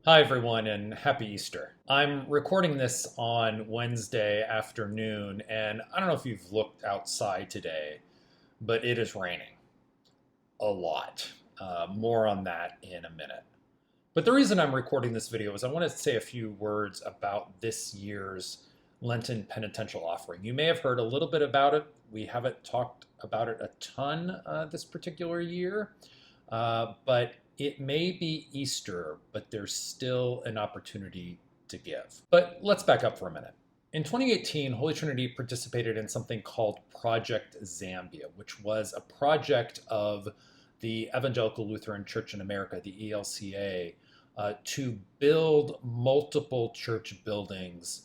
Hi, everyone, and happy Easter. I'm recording this on Wednesday afternoon, and I don't know if you've looked outside today, but it is raining a lot. More on that in a minute. But the reason I'm recording this video is I want to say a few words about this year's Lenten penitential offering. You may have heard a little bit about it. We haven't talked about it a ton this particular year, but it may be Easter, but there's still an opportunity to give. But let's back up for a minute. In 2018, Holy Trinity participated in something called Project Zambia, which was a project of the Evangelical Lutheran Church in America, the ELCA, to build multiple church buildings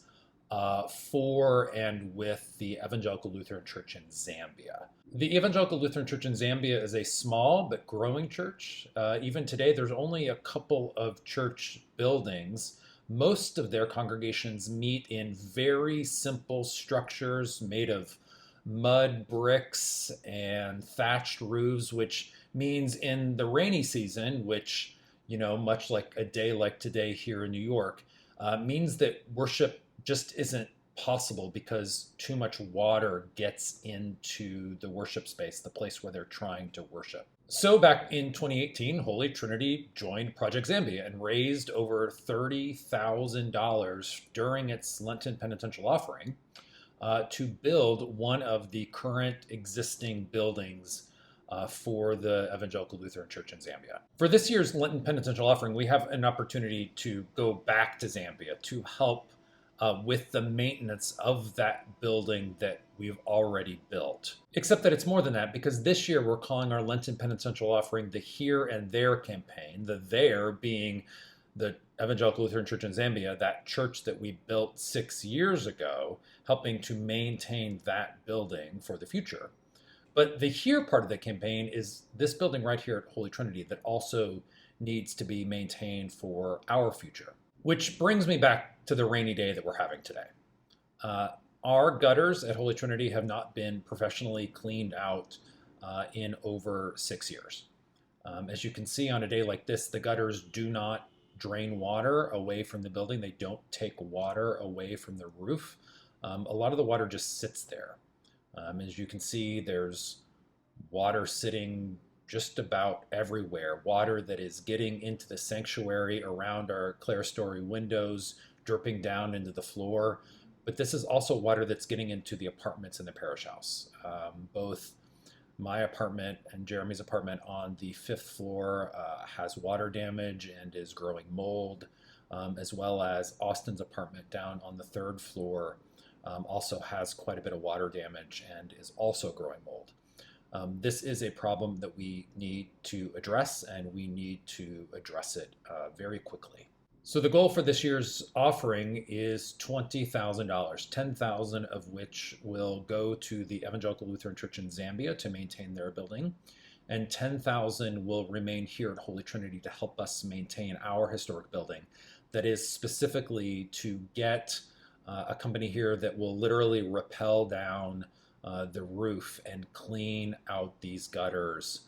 for and with the Evangelical Lutheran Church in Zambia. The Evangelical Lutheran Church in Zambia is a small but growing church. Even today, there's only a couple of church buildings. Most of their congregations meet in very simple structures made of mud bricks and thatched roofs, which means in the rainy season, which, much like a day like today here in New York, means that worship just isn't possible because too much water gets into the worship space, the place where they're trying to worship. So back in 2018, Holy Trinity joined Project Zambia and raised over $30,000 during its Lenten penitential offering to build one of the current existing buildings for the Evangelical Lutheran Church in Zambia. For this year's Lenten penitential offering, we have an opportunity to go back to Zambia to help with the maintenance of that building that we've already built. Except that it's more than that, because this year we're calling our Lenten penitential offering the Here and There campaign, the there being the Evangelical Lutheran Church in Zambia, that church that we built 6 years ago, helping to maintain that building for the future. But the here part of the campaign is this building right here at Holy Trinity that also needs to be maintained for our future. Which brings me back to the rainy day that we're having today. Our gutters at Holy Trinity have not been professionally cleaned out in over 6 years. As you can see on a day like this, the gutters do not drain water away from the building. They don't take water away from the roof. A lot of the water just sits there. As you can see, there's water sitting just about everywhere. Water that is getting into the sanctuary around our clerestory windows, dripping down into the floor. But this is also water that's getting into the apartments in the parish house. Both my apartment and Jeremy's apartment on the 5th floor has water damage and is growing mold, as well as Austin's apartment down on the 3rd floor also has quite a bit of water damage and is also growing mold. This is a problem that we need to address, and we need to address it very quickly. So the goal for this year's offering is $20,000, $10,000 of which will go to the Evangelical Lutheran Church in Zambia to maintain their building, and $10,000 will remain here at Holy Trinity to help us maintain our historic building. That is specifically to get a company here that will literally rappel down the roof and clean out these gutters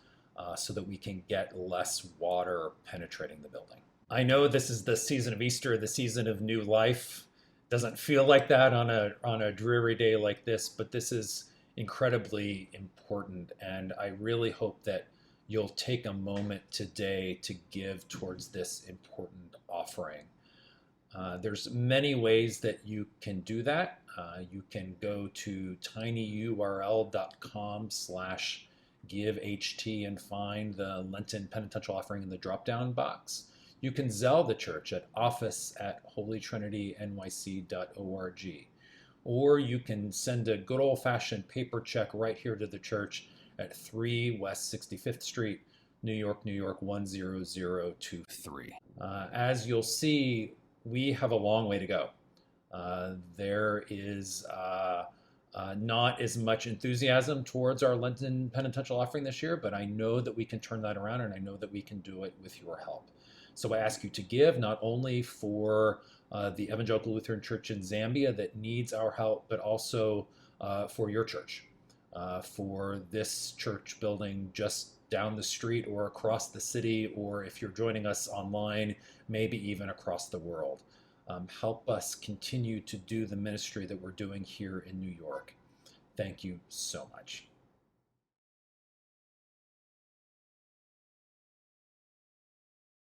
so that we can get less water penetrating the building. I know this is the season of Easter, the season of new life. Doesn't feel like that on a dreary day like this, but this is incredibly important, and I really hope that you'll take a moment today to give towards this important offering. There's many ways that you can do that. You can go to tinyurl.com/giveht and find the Lenten penitential offering in the drop-down box. You can Zelle the church at office@holytrinitynyc.org. Or you can send a good old-fashioned paper check right here to the church at 3 West 65th Street, New York, New York 10023. As you'll see, we have a long way to go. There is not as much enthusiasm towards our Lenten penitential offering this year, but I know that we can turn that around, and I know that we can do it with your help. So I ask you to give not only for the Evangelical Lutheran Church in Zambia that needs our help, but also for your church, for this church building just down the street or across the city, or if you're joining us online, maybe even across the world. Help us continue to do the ministry that we're doing here in New York. Thank you so much.